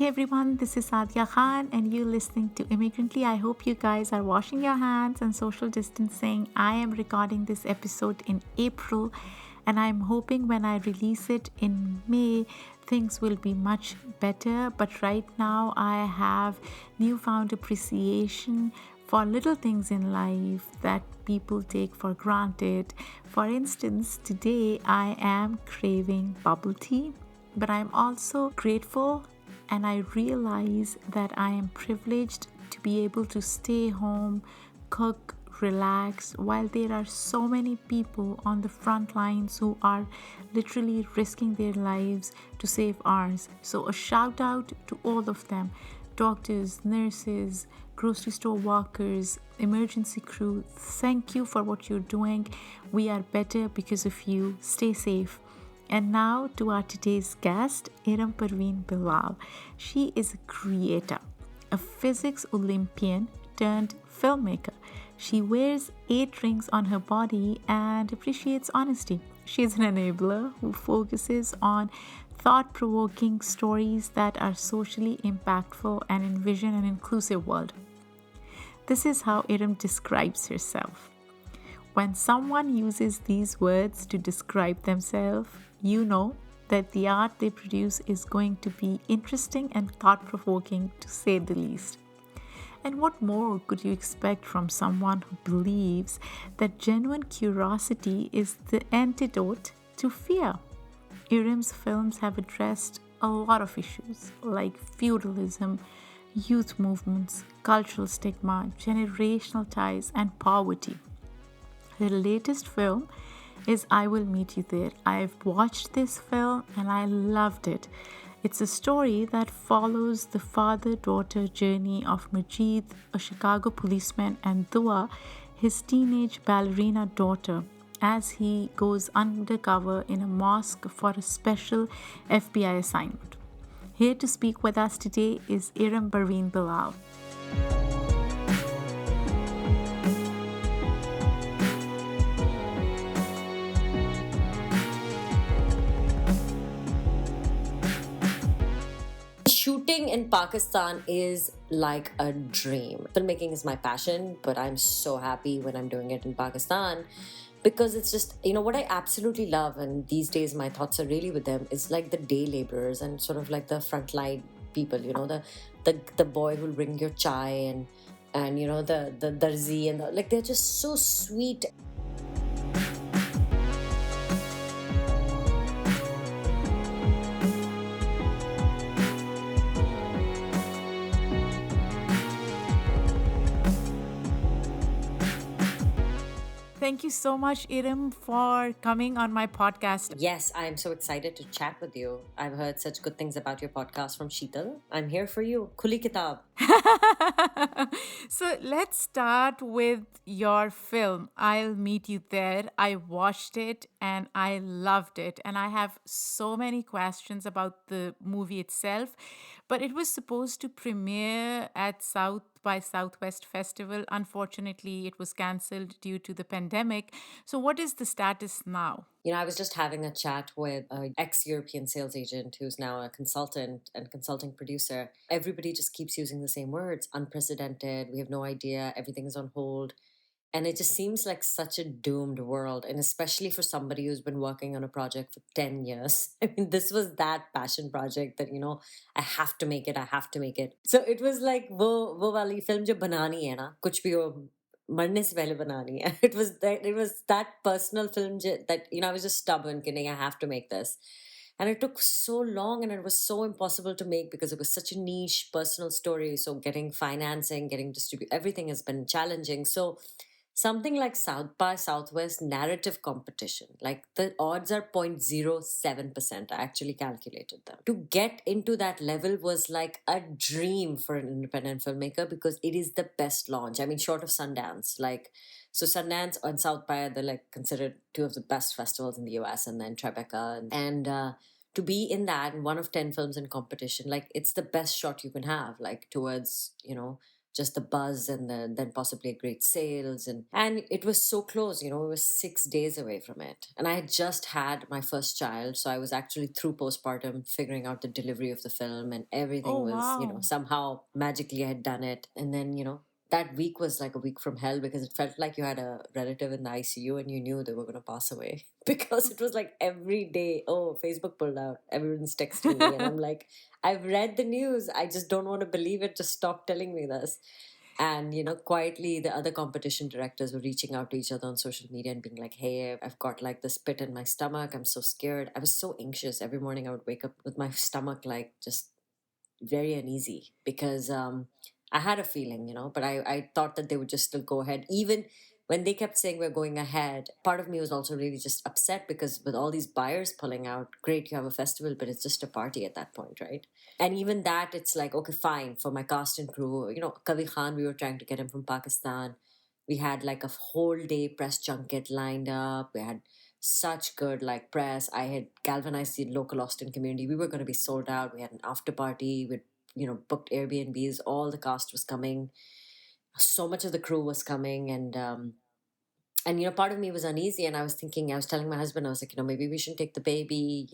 Hey everyone, this is Sadia Khan, and you're listening to Immigrantly. I hope you guys are washing your hands and social distancing. I am recording this episode in April, and I'm hoping when I release it in May, things will be much better. But right now, I have newfound appreciation for little things in life that people take for granted. For instance, today I am craving bubble tea, but I'm also grateful and I realize that I am privileged to be able to stay home, cook, relax, while there are so many people on the front lines who are literally risking their lives to save ours. So, a shout out to all of them: doctors, nurses, grocery store workers, emergency crew. Thank you for what you're doing. We are better because of you. Stay safe. And now to our today's guest, Iram Parveen Bilal. She is a creator, a physics-Olympian-turned-filmmaker. She wears 8 rings on her body and appreciates honesty. She is an enabler who focuses on thought-provoking stories that are socially impactful and envision an inclusive world. This is how Iram describes herself. When someone uses these words to describe themselves, you know that the art they produce is going to be interesting and thought provoking, to say the least. And what more could you expect from someone who believes that genuine curiosity is the antidote to fear? Iram's films have addressed a lot of issues like feudalism, youth movements, cultural stigma, generational ties, and poverty. Her latest film is I Will Meet You There. I've watched this film and I loved it. It's a story that follows the father daughter journey of Majeed, a Chicago policeman, and Dua, his teenage ballerina daughter, as he goes undercover in a mosque for a special FBI assignment. Here to speak with us today is Iram Parveen Bilal. Shooting in Pakistan is like a dream. Filmmaking is my passion, but I'm so happy when I'm doing it in Pakistan because it's just, what I absolutely love, and these days my thoughts are really with them, is like the day laborers and sort of like the frontline people, the boy who'll bring your chai and the darzi and like they're just so sweet. Thank you so much, Iram, for coming on my podcast. Yes, I'm so excited to chat with you. I've heard such good things about your podcast from Sheetal. I'm here for you. Khuli kitab. So let's start with your film, I'll Meet You There. I watched it and I loved it. And I have so many questions about the movie itself. But it was supposed to premiere at South by Southwest Festival. Unfortunately, it was cancelled due to the pandemic. So, what is the status now? I was just having a chat with an ex European sales agent who's now a consultant and consulting producer. Everybody just keeps using the same words: unprecedented, we have no idea, everything is on hold. And it just seems like such a doomed world. And especially for somebody who's been working on a project for 10 years. I mean, this was that passion project that, I have to make it, I have to make it. So it was like, wo wali film jo banani hai na, kuch bhi ho, marne se pehle banani hai. It was that personal film that, I was just stubborn, kidding, I have to make this. And it took so long and it was so impossible to make because it was such a niche personal story. So getting financing, getting distribute, everything has been challenging. So something like South by Southwest narrative competition, like the odds are 0.07%. I actually calculated them. To get into that level was like a dream for an independent filmmaker because it is the best launch. I mean, short of Sundance, so Sundance and South by are like considered two of the best festivals in the US, and then Tribeca and to be in that one of 10 films in competition, like it's the best shot you can have, like towards just the buzz and then possibly a great sales. And it was so close, it was 6 days away from it. And I had just had my first child. So I was actually through postpartum figuring out the delivery of the film, and Oh, everything was, wow. somehow magically I had done it. And then, that week was like a week from hell because it felt like you had a relative in the ICU and you knew they were going to pass away because it was like every day, oh, Facebook pulled out, everyone's texting me. And I'm like, I've read the news. I just don't want to believe it. Just stop telling me this. And, quietly, the other competition directors were reaching out to each other on social media and being like, hey, I've got like this pit in my stomach. I'm so scared. I was so anxious. Every morning I would wake up with my stomach like just very uneasy because I had a feeling, but I thought that they would just still go ahead. Even when they kept saying we're going ahead, part of me was also really just upset because with all these buyers pulling out, great, you have a festival, but it's just a party at that point, right? And even that, it's like, okay, fine, for my cast and crew, Kavi Khan, we were trying to get him from Pakistan. We had like a whole day press junket lined up. We had such good like press. I had galvanized the local Austin community. We were going to be sold out. We had an after party. We'd booked Airbnbs. All the cast was coming. So much of the crew was coming, and part of me was uneasy, and I was thinking, I was telling my husband, I was like, maybe we shouldn't take the baby.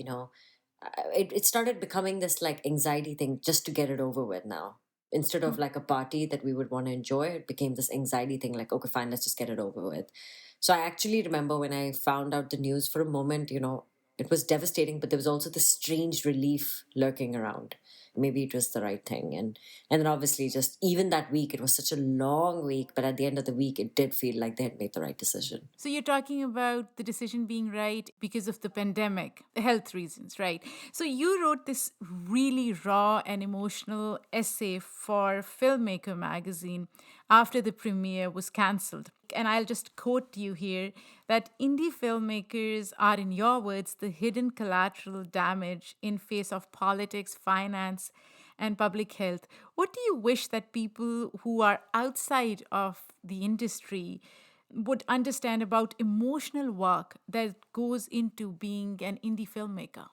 It started becoming this like anxiety thing just to get it over with now. Instead of like a party that we would want to enjoy, it became this anxiety thing like, okay, fine, let's just get it over with. So I actually remember when I found out the news for a moment, it was devastating, but there was also this strange relief lurking around. Maybe it was the right thing. And then obviously just even that week, it was such a long week, but at the end of the week, it did feel like they had made the right decision. So you're talking about the decision being right because of the pandemic, health reasons, right? So you wrote this really raw and emotional essay for Filmmaker magazine after the premiere was cancelled. And I'll just quote you here that indie filmmakers are, in your words, the hidden collateral damage in face of politics, finance, and public health. What do you wish that people who are outside of the industry would understand about emotional work that goes into being an indie filmmaker?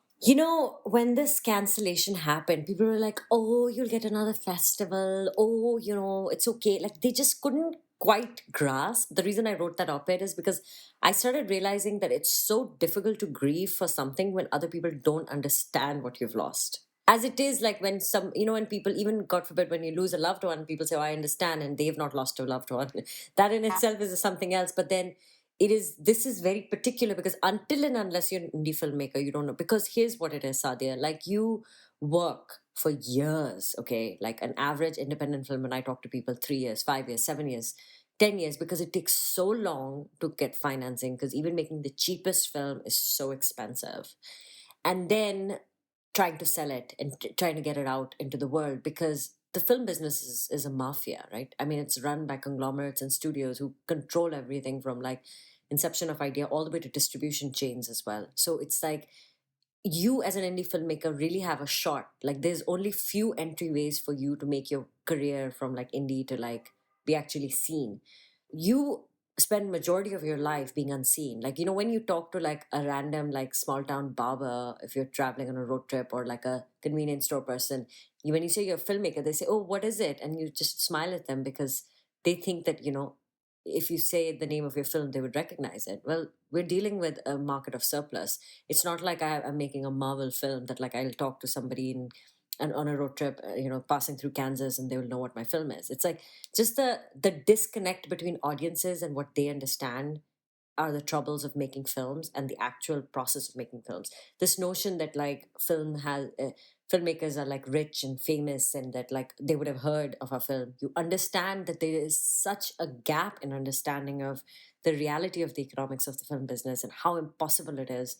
When this cancellation happened, people were like, oh, you'll get another festival. Oh, it's okay. Like, they just couldn't quite grasp. The reason I wrote that op ed is because I started realizing that it's so difficult to grieve for something when other people don't understand what you've lost. As it is, like when when people, even God forbid, when you lose a loved one, people say, oh, I understand, and they've not lost a loved one. That in itself is something else. But then this is very particular because until and unless you're an indie filmmaker, you don't know. Because here's what it is, Sadia, like you work for years, okay, like an average independent film, when I talk to people, 3 years, 5 years, 7 years, 10 years, because it takes so long to get financing, because even making the cheapest film is so expensive. And then trying to sell it and trying to get it out into the world, because the film business is a mafia, right? I mean, it's run by conglomerates and studios who control everything from like inception of idea all the way to distribution chains as well. So it's like you as an indie filmmaker really have a shot. Like there's only few entryways for you to make your career from like indie to like be actually seen. You spend majority of your life being unseen. Like when you talk to like a random like small town barber, if you're traveling on a road trip, or like a convenience store person, when you say you're a filmmaker, they say, oh, what is it? And you just smile at them because they think that if you say the name of your film, they would recognize it. Well, we're dealing with a market of surplus. It's not like I'm making a Marvel film that like I'll talk to somebody and on a road trip, passing through Kansas, and they will know what my film is. It's like just the disconnect between audiences and what they understand are the troubles of making films and the actual process of making films. This notion that like filmmakers are like rich and famous and that like they would have heard of a film. You understand that there is such a gap in understanding of the reality of the economics of the film business and how impossible it is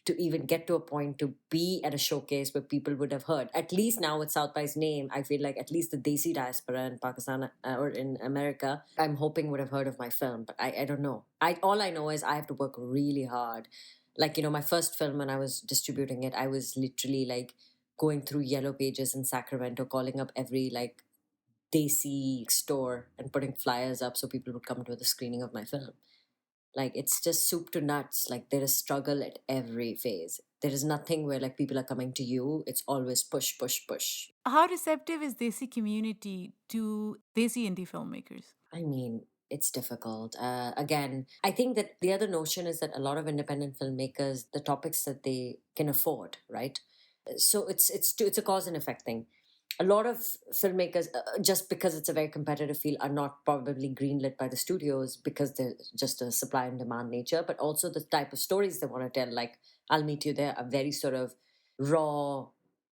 to even get to a point to be at a showcase where people would have heard. At least now with South by's name, I feel like at least the Desi diaspora in Pakistan or in America, I'm hoping would have heard of my film. But I don't know. All I know is I have to work really hard. Like my first film, when I was distributing it, I was literally like going through yellow pages in Sacramento, calling up every like Desi store and putting flyers up so people would come to the screening of my film. Like it's just soup to nuts. Like there is struggle at every phase. There is nothing where like people are coming to you. It's always push, push, push. How receptive is Desi community to Desi indie filmmakers? I mean, it's difficult. Again, I think that the other notion is that a lot of independent filmmakers, the topics that they can afford, right? So it's a cause and effect thing. A lot of filmmakers, just because it's a very competitive field, are not probably greenlit by the studios because they're just a supply and demand nature, but also the type of stories they want to tell. Like I'll Meet You There, are very sort of raw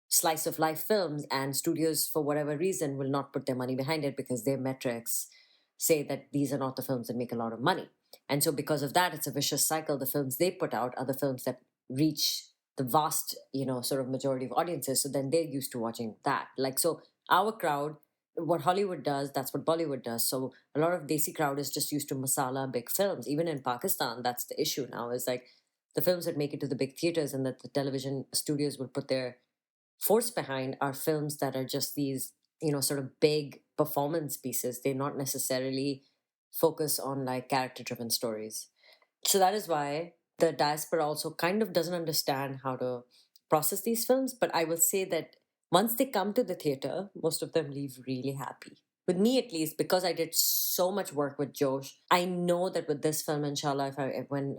slice of life films, and studios, for whatever reason, will not put their money behind it because their metrics say that these are not the films that make a lot of money. And so, because of that, it's a vicious cycle. The films they put out are the films that reach the vast, sort of majority of audiences. So then they're used to watching that. Like, so our crowd, what Hollywood does, that's what Bollywood does. So a lot of Desi crowd is just used to masala big films. Even in Pakistan, that's the issue now, is like the films that make it to the big theaters and that the television studios will put their force behind are films that are just these, sort of big performance pieces. They not necessarily focus on like character driven stories. So that is why the diaspora also kind of doesn't understand how to process these films. But I will say that once they come to the theater, most of them leave really happy. With me, at least, because I did so much work with Josh, I know that with this film, inshallah, when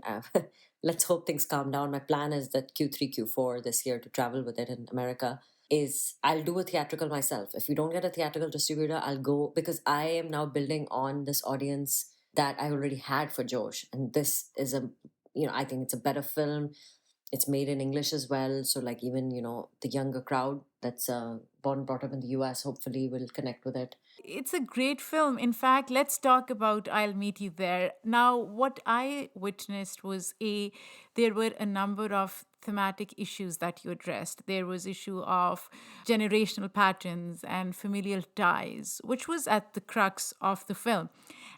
let's hope things calm down. My plan is that Q3, Q4 this year to travel with it in America. Is I'll do a theatrical myself. If we don't get a theatrical distributor, I'll go, because I am now building on this audience that I already had for Josh. And this is I think it's a better film. It's made in English as well. So, like, even, the younger crowd that's born and brought up in the US hopefully will connect with it. It's a great film. In fact, let's talk about I'll Meet You There. Now, what I witnessed was there were a number of thematic issues that you addressed. There was issue of generational patterns and familial ties, which was at the crux of the film.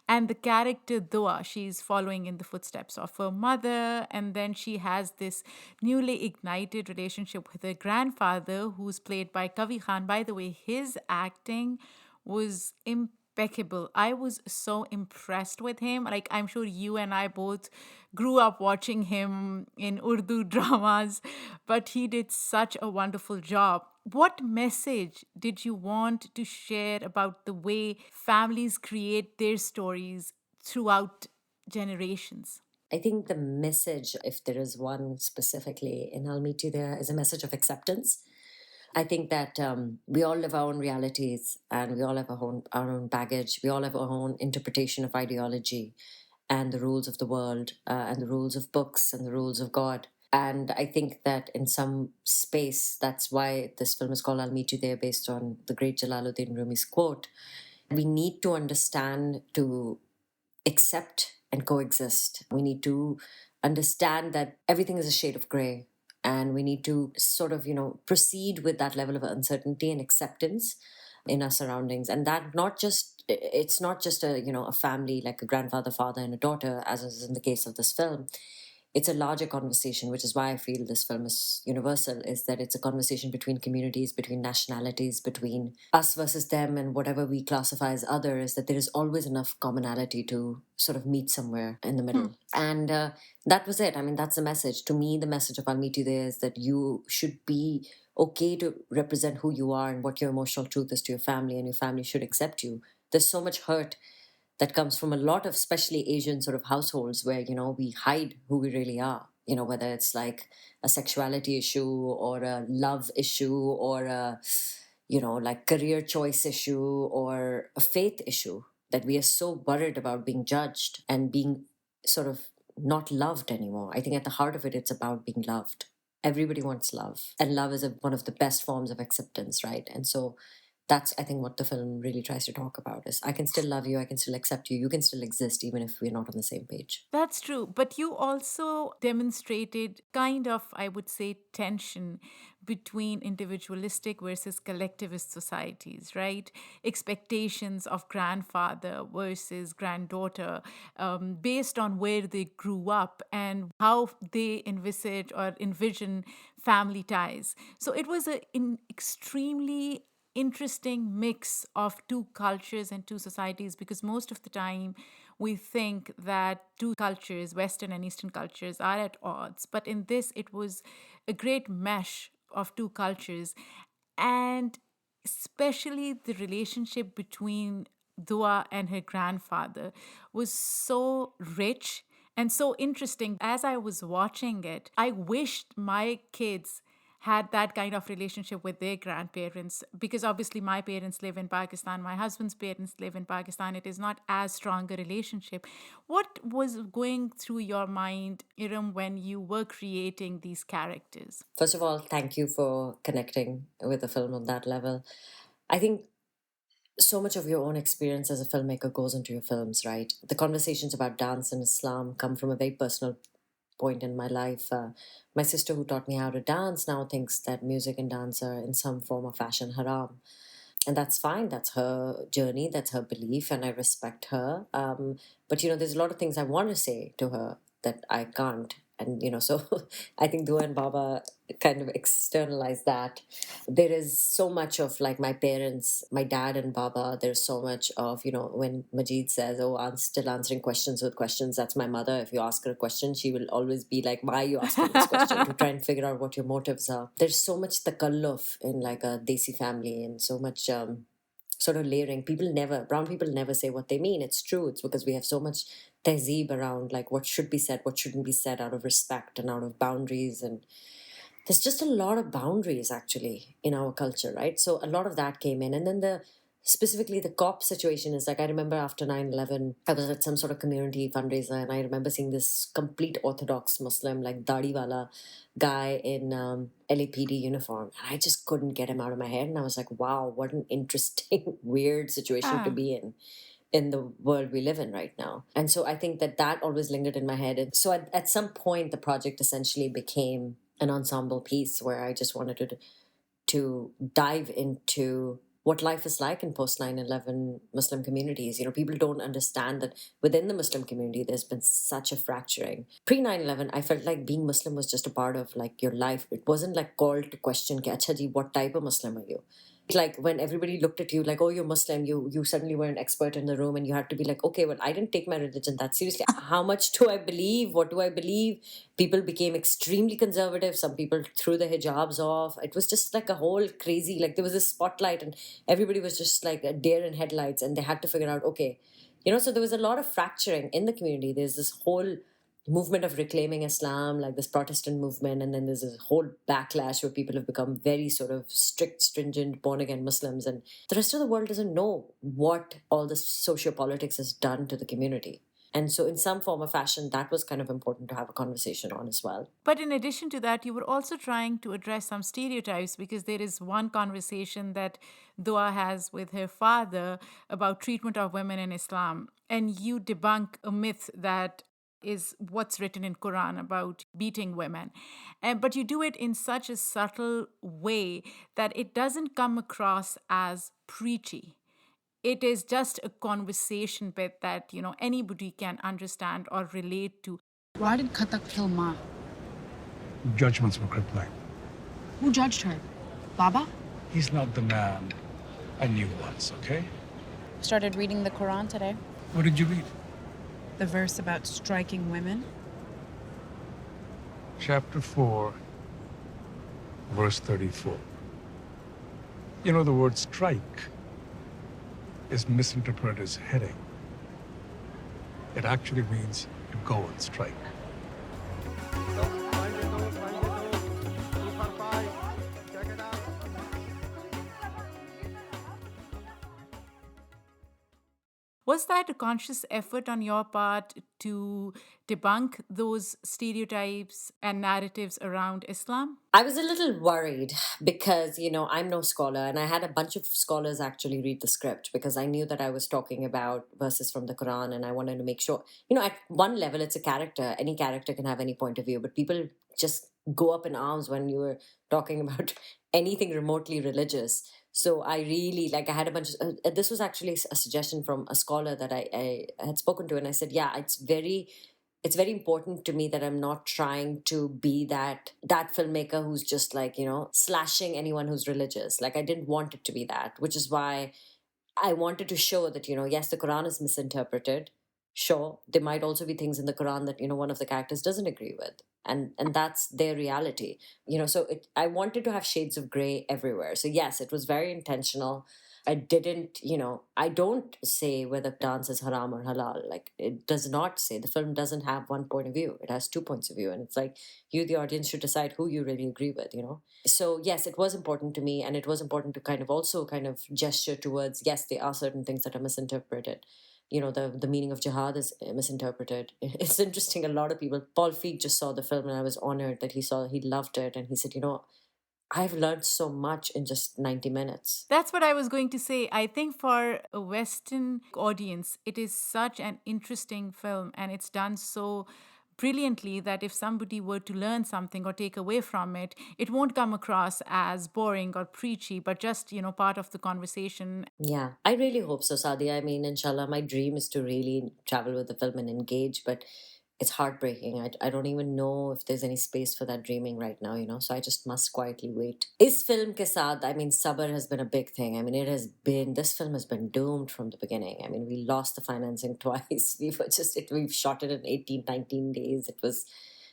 And the character Dua, she's following in the footsteps of her mother, and then she has this newly ignited relationship with her grandfather, who's played by Kavi Khan. By the way, his acting was impeccable. I was so impressed with him. Like, I'm sure you and I both grew up watching him in Urdu dramas, but he did such a wonderful job. What message did you want to share about the way families create their stories throughout generations? I think the message, if there is one specifically in I'll Meet You There, is a message of acceptance. I think that we all live our own realities, and we all have our own baggage. We all have our own interpretation of ideology and the rules of the world, and the rules of books and the rules of God. And I think that in some space, that's why this film is called I'll Meet You There, based on the great Jalaluddin Rumi's quote. We need to understand to accept and coexist. We need to understand that everything is a shade of gray, and we need to sort of, proceed with that level of uncertainty and acceptance in our surroundings. And that it's not just a family, like a grandfather, father, and a daughter, as is in the case of this film. It's a larger conversation, which is why I feel this film is universal, is that it's a conversation between communities, between nationalities, between us versus them, and whatever we classify as other, is that there is always enough commonality to sort of meet somewhere in the middle. And that was it. I mean, that's the message. To me, the message of I'll Meet You There is that you should be okay to represent who you are and what your emotional truth is to your family, and your family should accept you. There's so much hurt that comes from a lot of, especially Asian sort of households, where we hide who we really are, whether it's like a sexuality issue or a love issue or a like career choice issue or a faith issue, that we are so worried about being judged and being sort of not loved anymore. I think at the heart of it, it's about being loved. Everybody wants love, and love is one of the best forms of acceptance, right? And so that's, I think, what the film really tries to talk about, is I can still love you, I can still accept you, you can still exist even if we're not on the same page. That's true. But you also demonstrated kind of, I would say, tension between individualistic versus collectivist societies, right? Expectations of grandfather versus granddaughter, based on where they grew up and how they envisage or envision family ties. So it was an extremely interesting mix of two cultures and two societies, because most of the time we think that two cultures, Western and Eastern cultures, are at odds. But in this, it was a great mesh of two cultures. And especially the relationship between Dua and her grandfather was so rich and so interesting. As I was watching it, I wished my kids had that kind of relationship with their grandparents, because obviously my parents live in Pakistan, my husband's parents live in Pakistan. It is not as strong a relationship. What was going through your mind, Iram, when you were creating these characters? First of all, thank you for connecting with the film on that level. I think so much of your own experience as a filmmaker goes into your films, right? The conversations about dance and Islam come from a very personal point in my life. My sister, who taught me how to dance, now thinks that music and dance are in some form or fashion haram. And that's fine. That's her journey. That's her belief. And I respect her. But, there's a lot of things I want to say to her that I can't. And, so I think Dua and Baba kind of externalize that. There is so much of like my parents, my dad and Baba, there's so much of, when Majeed says, oh, I'm still answering questions with questions. That's my mother. If you ask her a question, she will always be like, why are you asking this question? To try and figure out what your motives are. There's so much takalluf in like a Desi family, and so much sort of layering. Brown people never say what they mean. It's true. It's because we have so much tehzeeb around like what should be said, what shouldn't be said, out of respect and out of boundaries. And there's just a lot of boundaries actually in our culture, right? So a lot of that came in. And then specifically the cop situation is like, I remember after 9/11, I was at some sort of community fundraiser, and I remember seeing this complete Orthodox Muslim, like Dadiwala guy in LAPD uniform. And I just couldn't get him out of my head. And I was like, wow, what an interesting, weird situation to Ah. be in the world we live in right now. And so I think that always lingered in my head. And so at some point, the project essentially became an ensemble piece where I just wanted to dive into what life is like in post 9/11 Muslim communities. People don't understand that within the Muslim community, there's been such a fracturing. Pre 9/11, I felt like being Muslim was just a part of like your life. It wasn't like called to question, Ki, Acha ji, what type of Muslim are you? Like when everybody looked at you like, oh, you're Muslim, you suddenly were an expert in the room, and you had to be like, okay, well, I didn't take my religion that seriously. How much do I believe? What do I believe? People became extremely conservative. Some people threw the hijabs off. It was just like a whole crazy, like there was a spotlight, and everybody was just like a deer in headlights, and they had to figure out, okay, so there was a lot of fracturing in the community. There's this whole movement of reclaiming Islam, like this Protestant movement, and then there's this whole backlash where people have become very sort of strict, stringent, born again Muslims, and the rest of the world doesn't know what all this sociopolitics has done to the community. And so, in some form or fashion, that was kind of important to have a conversation on as well. But in addition to that, you were also trying to address some stereotypes, because there is one conversation that Dua has with her father about treatment of women in Islam. And you debunk a myth that is what's written in Quran about beating women. But you do it in such a subtle way that it doesn't come across as preachy. It is just a conversation bit that, anybody can understand or relate to. Why did Katak kill Ma? Judgments were crippling. Who judged her? Baba? He's not the man I knew once, okay? Started reading the Quran today. What did you read? The verse about striking women. Chapter 4, verse 34. The word strike is misinterpreted as hitting. It actually means to go and strike. Was that a conscious effort on your part to debunk those stereotypes and narratives around Islam? I was a little worried because, I'm no scholar, and I had a bunch of scholars actually read the script because I knew that I was talking about verses from the Quran, and I wanted to make sure, at one level, it's a character. Any character can have any point of view, but people just go up in arms when you were talking about anything remotely religious. So I really, I had a bunch of, this was actually a suggestion from a scholar that I had spoken to, and I said, yeah, it's very important to me that I'm not trying to be that filmmaker who's just slashing anyone who's religious. Like I didn't want it to be that, which is why I wanted to show that, yes, the Quran is misinterpreted. Sure, there might also be things in the Quran that, one of the characters doesn't agree with. And that's their reality. So I wanted to have shades of gray everywhere. So yes, it was very intentional. I didn't, I don't say whether dance is haram or halal. Like, it does not say. The film doesn't have one point of view. It has two points of view. And it's like, you, the audience, should decide who you really agree with. So yes, it was important to me. And it was important to kind of also kind of gesture towards, yes, there are certain things that are misinterpreted. The meaning of jihad is misinterpreted. It's interesting. A lot of people, Paul Feig just saw the film, and I was honored that he loved it. And he said, I've learned so much in just 90 minutes. That's what I was going to say. I think for a Western audience, it is such an interesting film, and it's done so brilliantly that if somebody were to learn something or take away from it, it won't come across as boring or preachy, but just, part of the conversation. Yeah, I really hope so, Sadia. I mean, inshallah, my dream is to really travel with the film and engage, but it's heartbreaking. I don't even know if there's any space for that dreaming right now. So I just must quietly wait. Is film ke saath, I mean, sabr has been a big thing. I mean, this film has been doomed from the beginning. I mean, we lost the financing twice. We've shot it in 18, 19 days.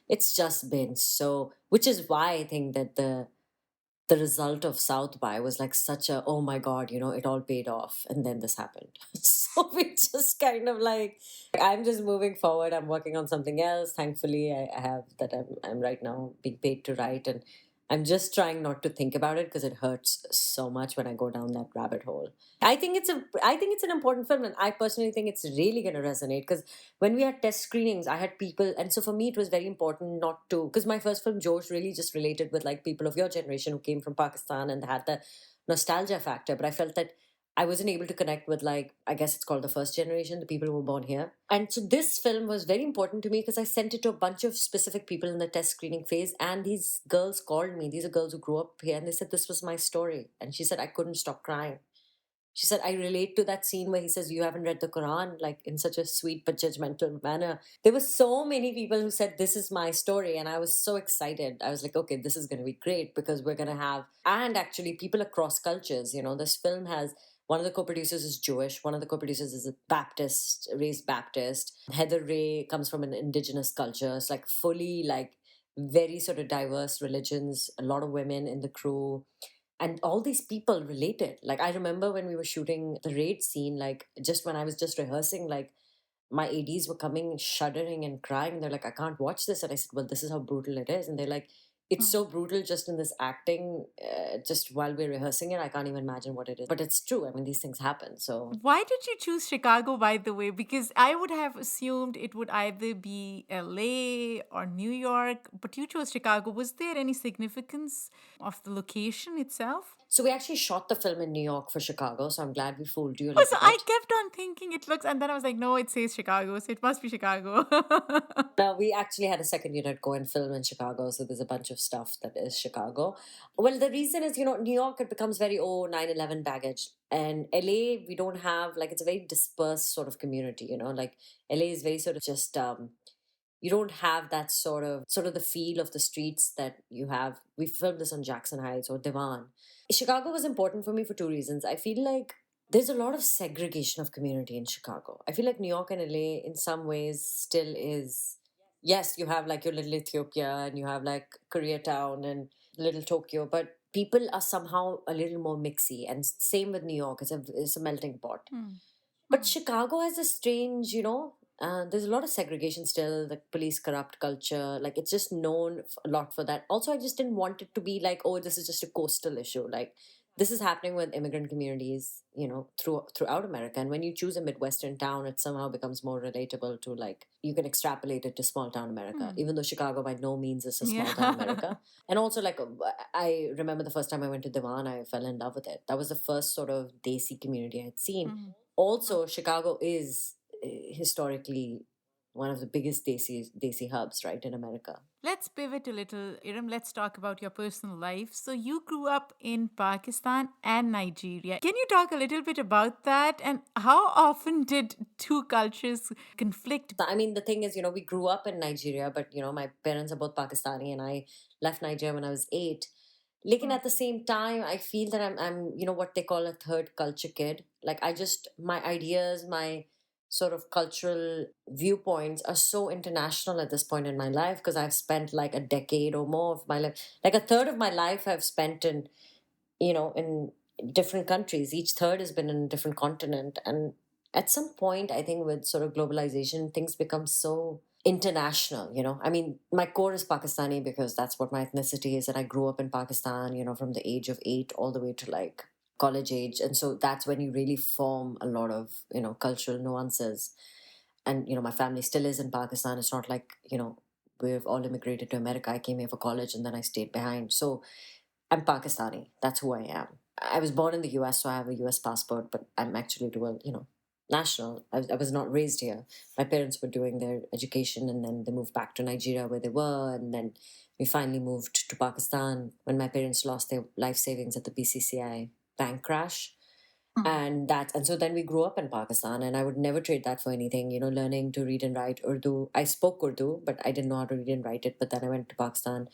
It's just been so, which is why I think that the result of South by was like such a, oh my God, it all paid off. And then this happened. So we just kind of like, I'm just moving forward. I'm working on something else. Thankfully, I have that I'm right now being paid to write. And I'm just trying not to think about it because it hurts so much when I go down that rabbit hole. I think it's an important film, and I personally think it's really going to resonate because when we had test screenings, I had people, and so for me, it was very important not to, because my first film, Josh, really just related with like people of your generation who came from Pakistan and had the nostalgia factor. But I felt that I wasn't able to connect with, like, I guess it's called the first generation, the people who were born here. And so this film was very important to me because I sent it to a bunch of specific people in the test screening phase. And these girls called me. These are girls who grew up here. And they said, this was my story. And she said, I couldn't stop crying. She said, I relate to that scene where he says, you haven't read the Quran, like in such a sweet but judgmental manner. There were so many people who said, this is my story. And I was so excited. I was like, okay, this is going to be great because we're going to have, and actually people across cultures. This film has, one of the co-producers is Jewish. One of the co-producers is a Baptist, raised Baptist. Heather Ray comes from an indigenous culture. It's like fully like very sort of diverse religions, a lot of women in the crew, and all these people related. Like, I remember when we were shooting the raid scene, like just when I was just rehearsing, like my ads were coming shuddering and crying. They're like, I can't watch this. And I said, well, this is how brutal it is. And they're like, it's so brutal just in this acting, just while we're rehearsing it. I can't even imagine what it is, but it's true. I mean, these things happen. So Why did you choose Chicago, by the way? Because I would have assumed it would either be LA or New York, but you chose Chicago. Was there any significance of the location itself? So we actually shot the film in New York for Chicago. So I'm glad we fooled you a Oh, little so I bit. kept on thinking it looks, and then I was like, no, it says Chicago, so it must be Chicago. Now, we actually had a second unit go and film in Chicago, so there's a bunch of stuff that is Chicago. Well, the reason is, New York, it becomes very, 9/11 baggage. And LA, we don't have, like, it's a very dispersed sort of community, like LA is very sort of just, you don't have that sort of the feel of the streets that you have. We filmed this on Jackson Heights or Devon. Chicago was important for me for two reasons. I feel like there's a lot of segregation of community in Chicago. I feel like New York and LA in some ways still is. Yes, you have like your little Ethiopia and you have like Koreatown and little Tokyo, but people are somehow a little more mixy. And same with New York, it's a melting pot. But Chicago has a strange, there's a lot of segregation still, the police corrupt culture. Like, it's just known a lot for that. Also, I just didn't want it to be like, oh, this is just a coastal issue. Like, this is happening with immigrant communities, throughout America. And when you choose a Midwestern town, it somehow becomes more relatable to, like, you can extrapolate it to small town America, even though Chicago by no means is a small town America. And also, like, I remember the first time I went to Devon, I fell in love with it. That was the first sort of Desi community I had seen. Also, Chicago is historically one of the biggest Desi hubs, right, in America. Let's pivot a little, Iram. Let's talk about your personal life. So, you grew up in Pakistan and Nigeria. Can you talk a little bit about that? And how often did two cultures conflict? I mean, the thing is, we grew up in Nigeria, but, my parents are both Pakistani, and I left Nigeria when I was 8. Like, at the same time, I feel that I'm what they call a third culture kid. Like, my ideas, my sort of cultural viewpoints are so international at this point in my life, because I've spent like a decade or more of my life, like a third of my life I've spent in, in different countries. Each third has been in a different continent. And at some point, I think with sort of globalization, things become so international. I mean, my core is Pakistani because that's what my ethnicity is. And I grew up in Pakistan, from the age of 8 all the way to like college age. And so that's when you really form a lot of, cultural nuances. And, my family still is in Pakistan. It's not like, we've all immigrated to America. I came here for college and then I stayed behind. So I'm Pakistani. That's who I am. I was born in the US, so I have a US passport, but I'm actually dual, national. I was not raised here. My parents were doing their education and then they moved back to Nigeria where they were. And then we finally moved to Pakistan when my parents lost their life savings at the BCCI bank crash. And so then we grew up in Pakistan, and I would never trade that for anything. Learning to read and write Urdu. I spoke Urdu, but I didn't know how to read and write it. But then I went to Pakistan.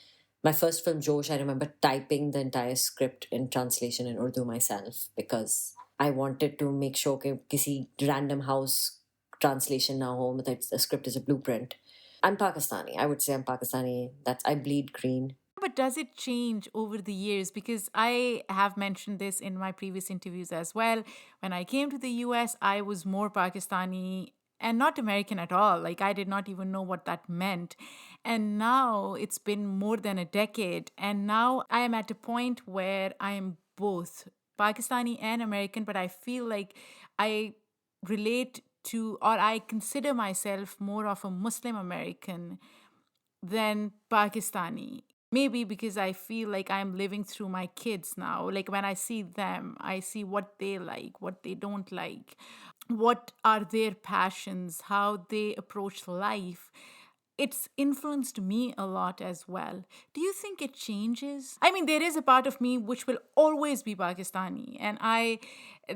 My first film, Josh, I remember typing the entire script in translation in Urdu myself because I wanted to make sure that kisi random house translation na ho, that the script is a blueprint. I'm Pakistani. I would say I'm Pakistani. I bleed green. But does it change over the years? Because I have mentioned this in my previous interviews as well. When I came to the US, I was more Pakistani and not American at all. Like, I did not even know what that meant. And now it's been more than a decade. And now I am at a point where I am both Pakistani and American, but I feel like I relate to, or I consider myself more of a Muslim American than Pakistani. Maybe because I feel like I'm living through my kids now. Like when I see them, I see what they like, what they don't like, what are their passions, how they approach life. It's influenced me a lot as well. Do you think it changes? I mean, there is a part of me which will always be Pakistani, and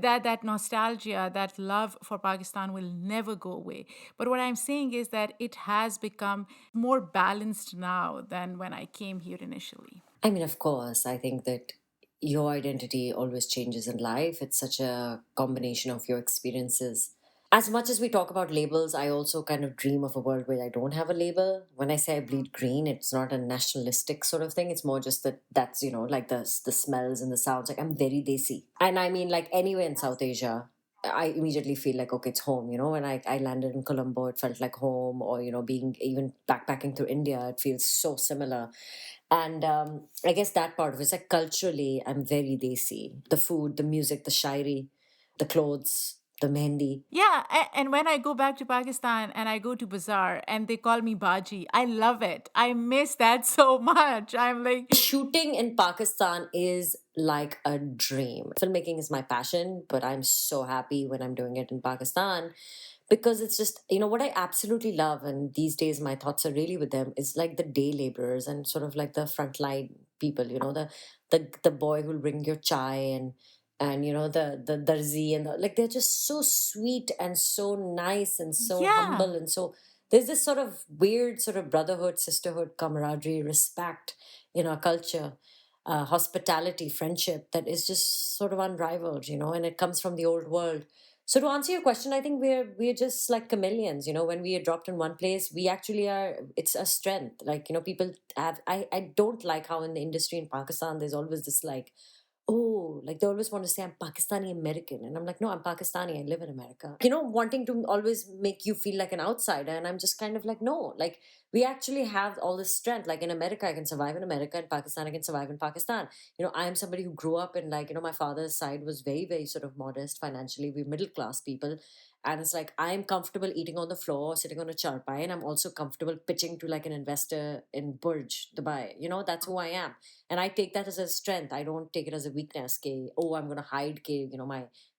that nostalgia, that love for Pakistan will never go away. But what I'm saying is that it has become more balanced now than when I came here initially. I mean, of course, I think that your identity always changes in life. It's such a combination of your experiences. As much as we talk about labels, I also kind of dream of a world where I don't have a label. When I say I bleed green, it's not a nationalistic sort of thing. It's more just that's, like the smells and the sounds. Like I'm very desi. And I mean, like anywhere in South Asia, I immediately feel like, okay, it's home. When I landed in Colombo, it felt like home. Or, being even backpacking through India, it feels so similar. And I guess that part of it's like culturally, I'm very desi. The food, the music, the shairi, the clothes, the mehendi. Yeah, and when I go back to Pakistan and I go to bazaar and they call me Baji, I love it. I miss that so much. I'm like, Shooting in Pakistan is like a dream. Filmmaking is my passion, but I'm so happy when I'm doing it in Pakistan because it's just, what I absolutely love. And these days, my thoughts are really with them is like the day laborers and sort of like the frontline people, the boy who'll bring your chai and the darzi and like they're just so sweet and so nice and so yeah. humble and so there's this sort of weird sort of brotherhood, sisterhood, camaraderie, respect in our culture, hospitality, friendship that is just sort of unrivaled, and it comes from the old world. So to answer your question, I think we're just like chameleons, when we are dropped in one place, we actually are, it's a strength. Like, people have I don't like how in the industry in Pakistan there's always this like, oh, like they always want to say I'm Pakistani American. And I'm like, no, I'm Pakistani. I live in America. Wanting to always make you feel like an outsider. And I'm just kind of like, no, like we actually have all this strength. Like in America, I can survive in America. In Pakistan, I can survive in Pakistan. I am somebody who grew up in like, my father's side was very, very sort of modest financially. We're middle class people. And it's like, I'm comfortable eating on the floor, sitting on a charpai. And I'm also comfortable pitching to like an investor in Burj, Dubai. That's who I am. And I take that as a strength. I don't take it as a weakness. Ke, oh, I'm going to hide. Ke,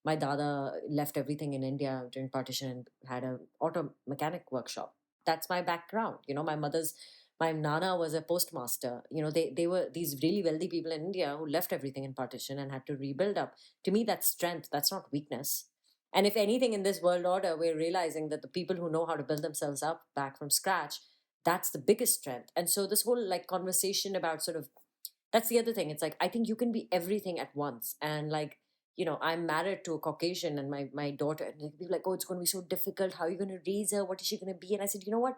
my dada left everything in India during partition and had an auto mechanic workshop. That's my background. My nana was a postmaster. They were these really wealthy people in India who left everything in partition and had to rebuild up. To me, that's strength. That's not weakness. And if anything in this world order, we're realizing that the people who know how to build themselves up back from scratch, that's the biggest strength. And so this whole like conversation about sort of that's the other thing. It's like I think you can be everything at once, and like I'm married to a Caucasian and my daughter, and like, people are like, oh, it's going to be so difficult. How are you going to raise her? What is she going to be? And I said, you know what?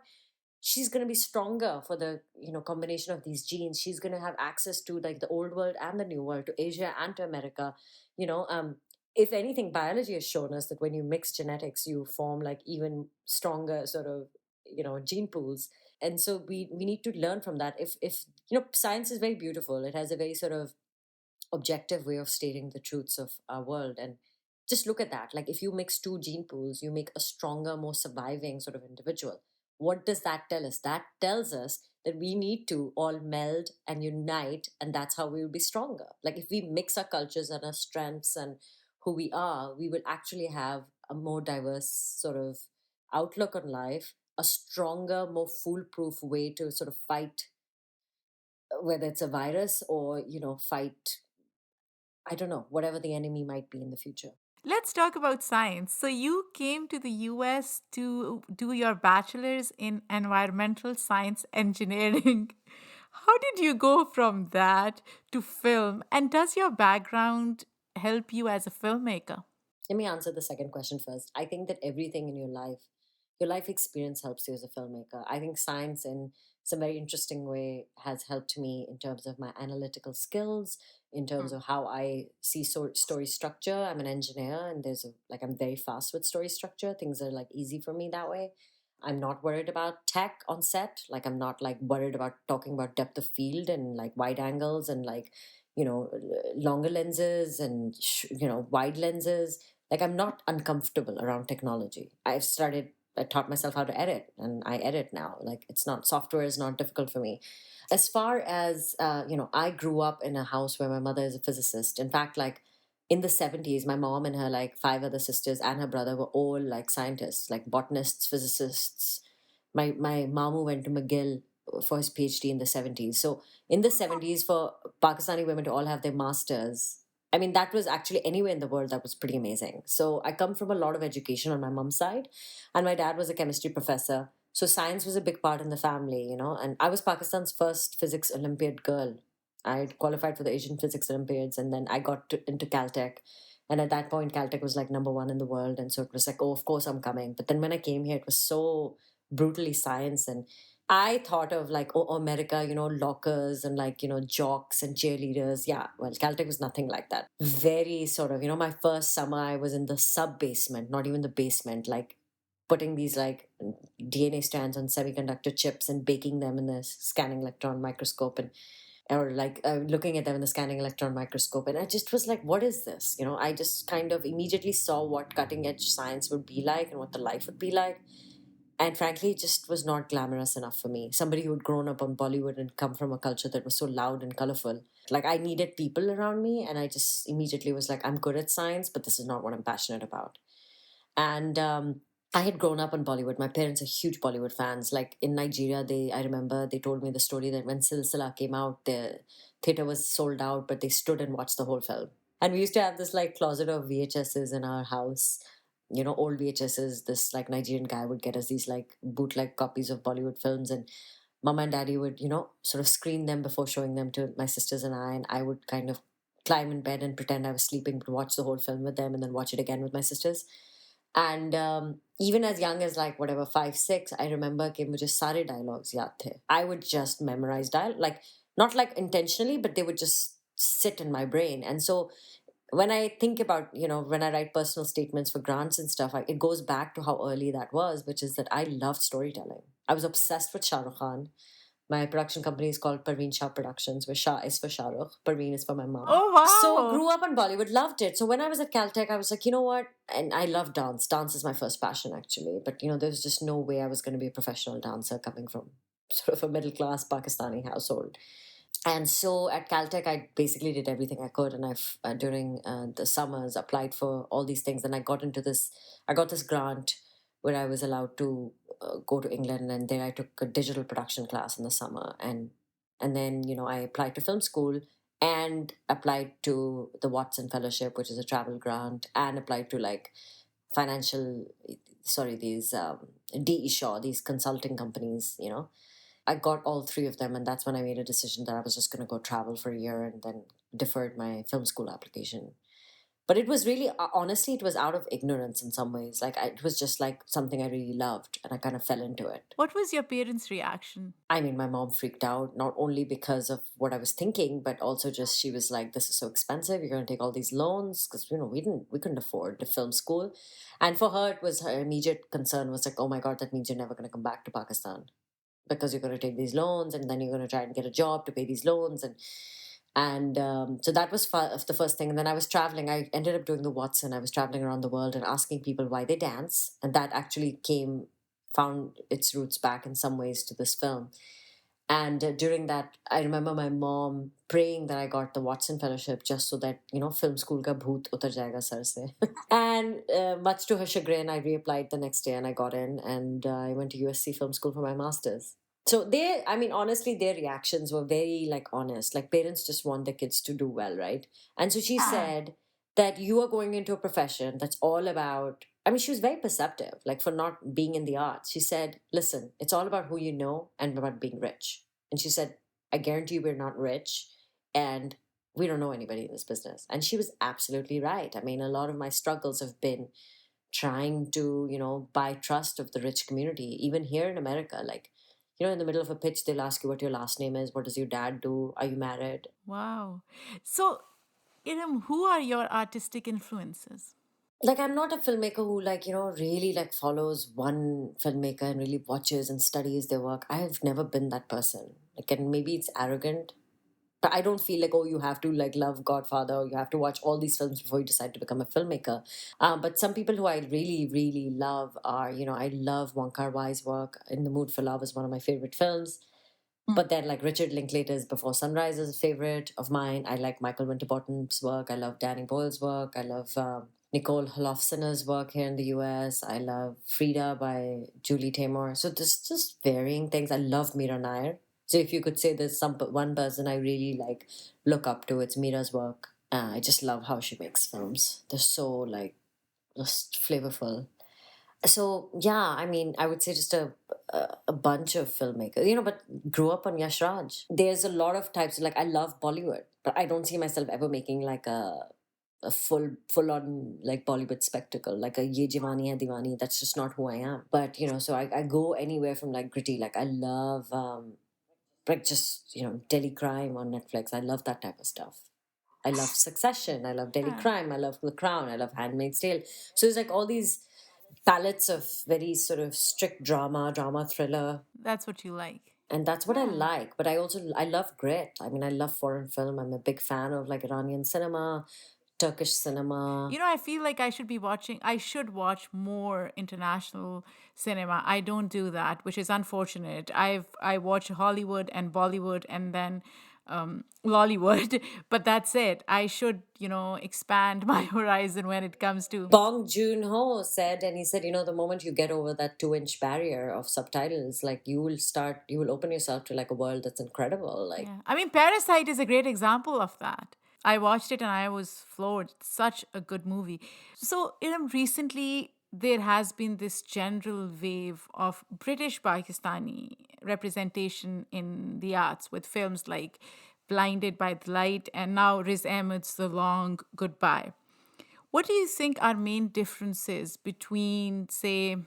She's going to be stronger for the combination of these genes. She's going to have access to like the old world and the new world, to Asia and to America. you know um if anything, biology has shown us that when you mix genetics, you form like even stronger sort of gene pools. And so we need to learn from that. If science is very beautiful, it has a very sort of objective way of stating the truths of our world. And just look at that. Like, if you mix two gene pools, you make a stronger, more surviving sort of individual. What does that tell us? That tells us that we need to all meld and unite, and that's how we will be stronger. Like, if we mix our cultures and our strengths and who we are, we will actually have a more diverse sort of outlook on life, a stronger, more foolproof way to sort of fight, whether it's a virus or fight, I don't know, whatever the enemy might be in the future. Let's talk about science. So, you came to the US to do your bachelor's in environmental science engineering. How did you go from that to film? And does your background help you as a filmmaker? Let me answer the second question first. I think that everything in your life experience helps you as a filmmaker. I think science, in some very interesting way, has helped me in terms of my analytical skills, in terms of how I see story structure. I'm an engineer, and I'm very fast with story structure. Things are like easy for me that way. I'm not worried about tech on set. Like, I'm not like worried about talking about depth of field and like wide angles and like longer lenses and wide lenses. Like, I'm not uncomfortable around technology. I taught myself how to edit, and I edit now. Like, it's not, software is not difficult for me. As far as I grew up in a house where my mother is a physicist. In fact, like, in the 70s, my mom and her like five other sisters and her brother were all like scientists, like botanists, physicists. My mamu went to McGill for his PhD in the 70s. So in the 70s, for Pakistani women to all have their masters, I mean, that was actually, anywhere in the world, that was pretty amazing. So I come from a lot of education on my mom's side, and my dad was a chemistry professor. So science was a big part in the family. And I was Pakistan's first physics Olympiad girl. I qualified for the Asian Physics Olympiads, and then I got into Caltech. And at that point, Caltech was like number one in the world. And so it was like, oh, of course I'm coming. But then when I came here, it was so brutally science. And I thought of like, oh, America, lockers and like, jocks and cheerleaders. Yeah, well, Caltech was nothing like that. Very sort of, my first summer, I was in the sub basement, not even the basement, like putting these like DNA strands on semiconductor chips and baking them in the scanning electron microscope, and or like looking at them in the scanning electron microscope. And I just was like, what is this? I just kind of immediately saw what cutting edge science would be like and what the life would be like. And frankly, it just was not glamorous enough for me. Somebody who had grown up on Bollywood and come from a culture that was so loud and colorful. Like, I needed people around me, and I just immediately was like, I'm good at science, but this is not what I'm passionate about. And I had grown up on Bollywood. My parents are huge Bollywood fans. Like, in Nigeria, I remember they told me the story that when Silsila came out, the theater was sold out, but they stood and watched the whole film. And we used to have this like closet of VHSs in our house, old VHSs. This like Nigerian guy would get us these like bootleg copies of Bollywood films, and mama and daddy would, sort of screen them before showing them to my sisters and I would kind of climb in bed and pretend I was sleeping, but watch the whole film with them and then watch it again with my sisters. And even as young as like whatever 5, 6, I remember कि मुझे सारे dialogues याद थे. I would just memorize like not like intentionally, but they would just sit in my brain. And so when I think about, when I write personal statements for grants and stuff, it goes back to how early that was, which is that I loved storytelling. I was obsessed with Shah Rukh Khan. My production company is called Parveen Shah Productions, where Shah is for Shah Rukh, Parveen is for my mom. Oh, So wow. grew up on Bollywood, loved it. So when I was at Caltech, I was like, you know what? And I love dance. Dance is my first passion, actually. But, there was just no way I was going to be a professional dancer coming from sort of a middle class Pakistani household. And so at Caltech, I basically did everything I could. And during the summers, applied for all these things. And I got this grant where I was allowed to go to England. And there I took a digital production class in the summer. And then, I applied to film school and applied to the Watson Fellowship, which is a travel grant, and applied to like these DE Shaw, these consulting companies. I got all three of them, and that's when I made a decision that I was just going to go travel for a year, and then deferred my film school application. But it was really, honestly, it was out of ignorance in some ways. Like it was just like something I really loved, and I kind of fell into it. What was your parents' reaction? I mean, my mom freaked out, not only because of what I was thinking, but also just she was like, "This is so expensive. You're going to take all these loans because we couldn't afford the film school." And for her, it was her immediate concern was like, "Oh my God, that means you're never going to come back to Pakistan because you're going to take these loans, and then you're going to try and get a job to pay these loans." And so that was the first thing. And then I was traveling. I ended up doing the Watson. I was traveling around the world and asking people why they dance, and that actually found its roots back in some ways to this film. And during that, I remember my mom praying that I got the Watson Fellowship just so that, film school ka bhoot utar jayega sar se. And much to her chagrin, I reapplied the next day and I got in, and I went to USC Film School for my master's. So I mean, honestly, their reactions were very like honest. Like parents just want their kids to do well, right? And so she said that you are going into a profession that's all about, I mean, she was very perceptive, like for not being in the arts. She said, listen, it's all about who you know and about being rich. And she said, I guarantee you we're not rich and we don't know anybody in this business. And she was absolutely right. I mean, a lot of my struggles have been trying to, buy trust of the rich community, even here in America. Like, in the middle of a pitch, they'll ask you what your last name is. What does your dad do? Are you married? Wow. So, Iram, who are your artistic influences? Like, I'm not a filmmaker who, like, really, like, follows one filmmaker and really watches and studies their work. I have never been that person. Like, and maybe it's arrogant, but I don't feel like, oh, you have to like love Godfather or you have to watch all these films before you decide to become a filmmaker. But some people who I really, really love are, I love Wong Kar-wai's work. In the Mood for Love is one of my favorite films. But then, like Richard Linklater's Before Sunrise is a favorite of mine. I like Michael Winterbottom's work. I love Danny Boyle's work. I love Nicole Holofcener's work here in the US. I love Frida by Julie Taymor. So there's just varying things. I love Meera Nair. So if you could say there's one person I really like look up to, it's Meera's work. I just love how she makes films. They're so like just flavorful. So yeah, I mean, I would say just a bunch of filmmakers, but grew up on Yash Raj. There's a lot of types. Like I love Bollywood, but I don't see myself ever making like a full on like Bollywood spectacle, like a Ye Jawani Hai Diwani. That's just not who I am. But so I go anywhere from like gritty. Like I love like just Delhi Crime on Netflix. I love that type of stuff. I love Succession. I love Delhi Crime. I love The Crown. I love Handmaid's Tale. So it's like all these palettes of very sort of strict drama thriller. That's what you like. And that's what I like. But I love grit. I mean, I love foreign film. I'm a big fan of like Iranian cinema, Turkish cinema. I feel like I should watch more international cinema. I don't do that, which is unfortunate. I watch Hollywood and Bollywood and then Lollywood, but that's it. I should, expand my horizon when it comes to. Bong Joon-ho said, and he said, the moment you get over that 2-inch barrier of subtitles, like you will open yourself to like a world that's incredible. Like, Yeah. I mean, Parasite is a great example of that. I watched it and I was floored. Such a good movie. So, recently there has been this general wave of British Pakistani representation in the arts with films like Blinded by the Light and now Riz Ahmed's The Long Goodbye. What do you think are main differences between, say,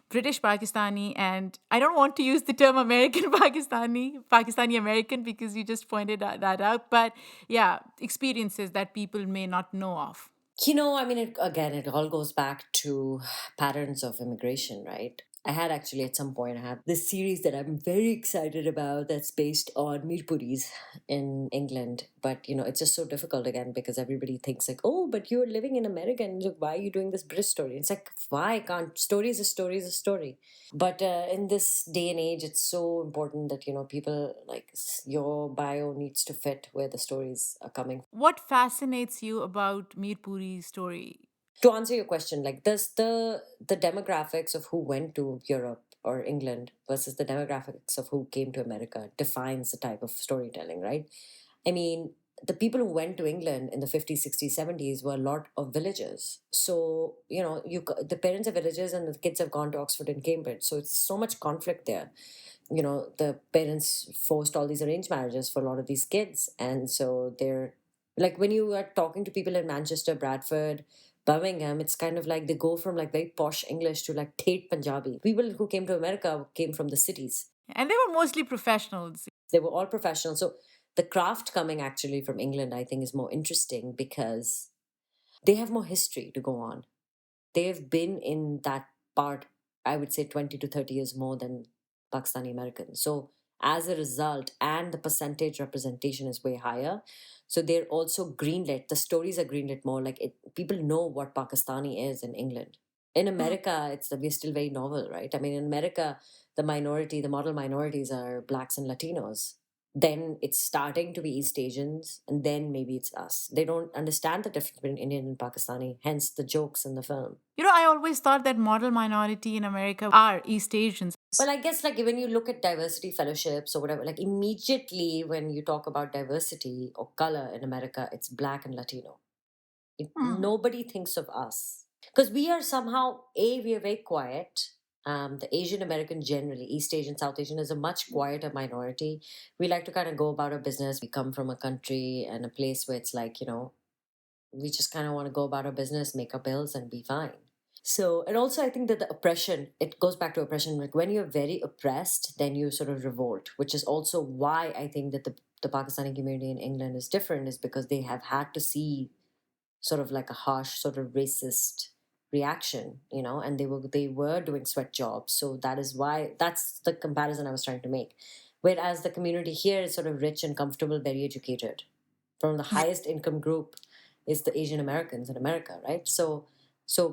British Pakistani and I don't want to use the term American Pakistani American because you just pointed that out, but yeah, experiences that people may not know of. I mean, it all goes back to patterns of immigration, right? I had actually at some point, I have this series that I'm very excited about that's based on Mirpuris in England. But, it's just so difficult again because everybody thinks like, oh, but you're living in America and look, why are you doing this British story? It's like, why can't story is a story is a story. But in this day and age, it's so important that, people like your bio needs to fit where the stories are coming. What fascinates you about Mirpuri's story? To answer your question, like does the demographics of who went to Europe or England versus the demographics of who came to America defines the type of storytelling, right? I mean, the people who went to England in the 50s, 60s, 70s were a lot of villagers. So, the parents are villagers and the kids have gone to Oxford and Cambridge. So it's so much conflict there. The parents forced all these arranged marriages for a lot of these kids. And so they're Like when you are talking to people in Manchester, Bradford, Birmingham, it's kind of like they go from like very posh English to like Tate Punjabi. People who came to America came from the cities. And they were mostly professionals. They were all professional. So the craft coming actually from England, I think, is more interesting because they have more history to go on. They've been in that part, I would say 20 to 30 years more than Pakistani Americans. So as a result, and the percentage representation is way higher. So they're also greenlit. The stories are greenlit more. Like people know what Pakistani is in England. In Mm. America, we're still very novel, right? I mean, in America, the model minorities are blacks and Latinos. Then it's starting to be East Asians, and then maybe it's us. They don't understand the difference between Indian and Pakistani, hence the jokes in the film. I always thought that model minority in America are East Asians. Well, I guess like when you look at diversity fellowships or whatever, like immediately when you talk about diversity or color in America, it's black and Latino. Hmm. Nobody thinks of us because we are somehow we are very quiet. The Asian American generally, East Asian, South Asian is a much quieter minority. We like to kind of go about our business. We come from a country and a place where it's like, we just kind of want to go about our business, make our bills, and be fine. So, and also I think that the oppression, it goes back to oppression. Like when you're very oppressed, then you sort of revolt, which is also why I think that the Pakistani community in England is different, is because they have had to see sort of like a harsh, sort of racist reaction, and they were doing sweat jobs. So that's the comparison I was trying to make. Whereas the community here is sort of rich and comfortable, very educated. From the highest income group is the Asian Americans in America, right? So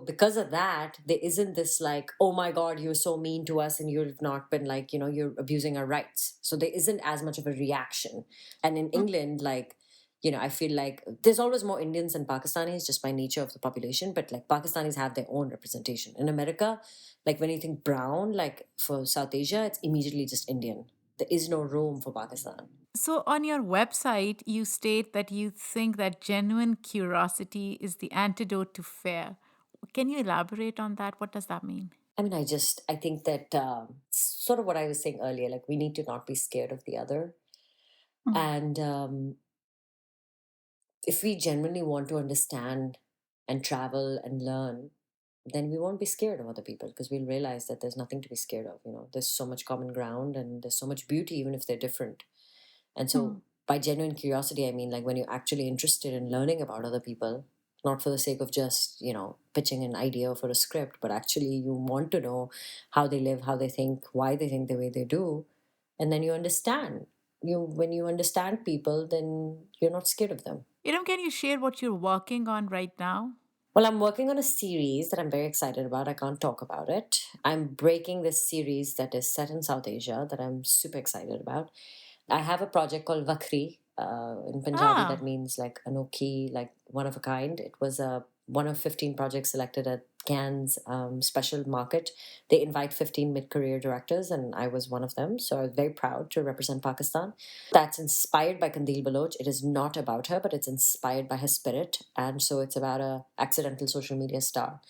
because of that, there isn't this like, oh my God, you're so mean to us and you've not been like, you're abusing our rights. So there isn't as much of a reaction. And in England, like, I feel like there's always more Indians than Pakistanis just by nature of the population, but like Pakistanis have their own representation. In America, like when you think brown, like for South Asia, it's immediately just Indian. There is no room for Pakistan. So, on your website, you state that you think that genuine curiosity is the antidote to fear. Can you elaborate on that? What does that mean? I mean, I think that sort of what I was saying earlier, like we need to not be scared of the other. Mm. And if we genuinely want to understand and travel and learn, then we won't be scared of other people because we'll realize that there's nothing to be scared of. There's so much common ground and there's so much beauty, even if they're different. And so, Mm. by genuine curiosity, I mean like when you're actually interested in learning about other people, not for the sake of just, pitching an idea for a script, but actually you want to know how they live, how they think, why they think the way they do. And then you understand. When you understand people, then you're not scared of them. Iram, can you share what you're working on right now? Well, I'm working on a series that I'm very excited about. I can't talk about it. I'm breaking this series that is set in South Asia that I'm super excited about. I have a project called Vakri. In Punjabi, that Ah, means like Anoki, like one of a kind. It was one of 15 projects selected at Cannes special market. They invite 15 mid-career directors, and I was one of them. So I was very proud to represent Pakistan. That's inspired by Kandil Baloch. It is not about her, but it's inspired by her spirit. And so it's about a accidental social media star.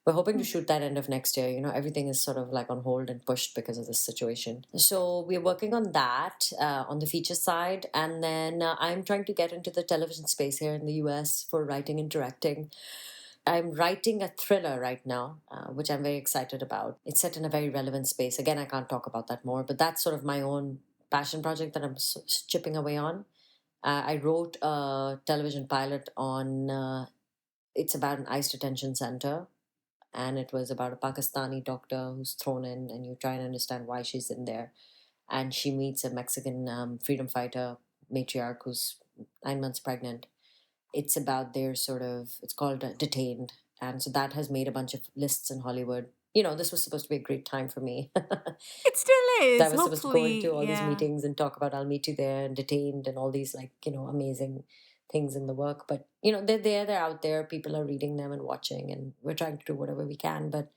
We're hoping to mm, shoot that end of next year. Everything is sort of like on hold and pushed because of this situation. So we're working on that on the feature side. And then I'm trying to get into the television space here in the US for writing and directing. I'm writing a thriller right now, which I'm very excited about. It's set in a very relevant space. Again, I can't talk about that more, but that's sort of my own passion project that I'm chipping away on. I wrote a television pilot on, it's about an ICE detention center, and it was about a Pakistani doctor who's thrown in, and you try and understand why she's in there. And she meets a Mexican freedom fighter matriarch who's 9 months pregnant. It's about their sort of, it's called Detained. And so that has made a bunch of lists in Hollywood. This was supposed to be a great time for me. it still I is. was supposed to go into Hopefully, all these yeah. meetings and talk about I'll meet you there and Detained and all these like, amazing things in the work. But, they're there, they're out there. People are reading them and watching, and we're trying to do whatever we can. But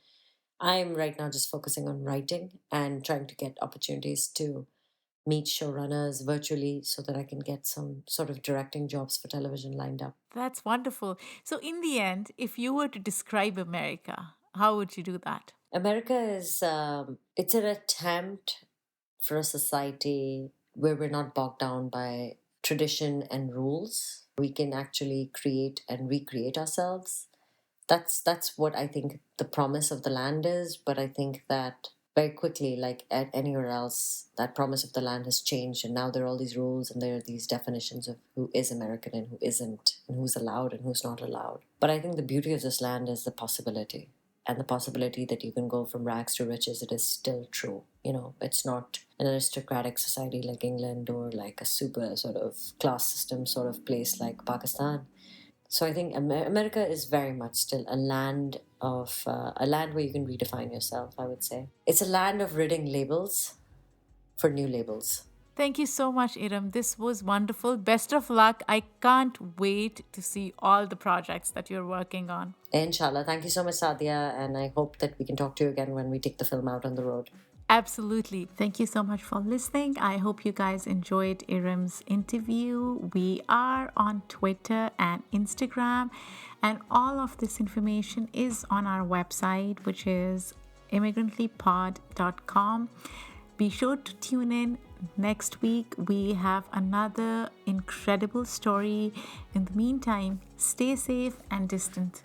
I'm right now just focusing on writing and trying to get opportunities to meet showrunners virtually so that I can get some sort of directing jobs for television lined up. That's wonderful. So, in the end, if you were to describe America, how would you do that? America is, it's an attempt for a society where we're not bogged down by tradition and rules. We can actually create and recreate ourselves. That's what I think the promise of the land is. But I think that very quickly, like at anywhere else, that promise of the land has changed, and now there are all these rules and there are these definitions of who is American and who isn't, and who's allowed and who's not allowed. But I think the beauty of this land is the possibility, and the possibility that you can go from rags to riches. It is still true. It's not an aristocratic society like England or like a super sort of class system sort of place like Pakistan. So I think America is very much still a land where you can redefine yourself, I would say. It's a land of ridding labels for new labels. Thank you so much, Iram. This was wonderful. Best of luck. I can't wait to see all the projects that you're working on. Inshallah. Thank you so much, Sadia. And I hope that we can talk to you again when we take the film out on the road. Absolutely. Thank you so much for listening. I hope you guys enjoyed Iram's interview. We are on Twitter and Instagram, and all of this information is on our website, which is immigrantlypod.com. Be sure to tune in next week. We have another incredible story. In the meantime, stay safe and distant.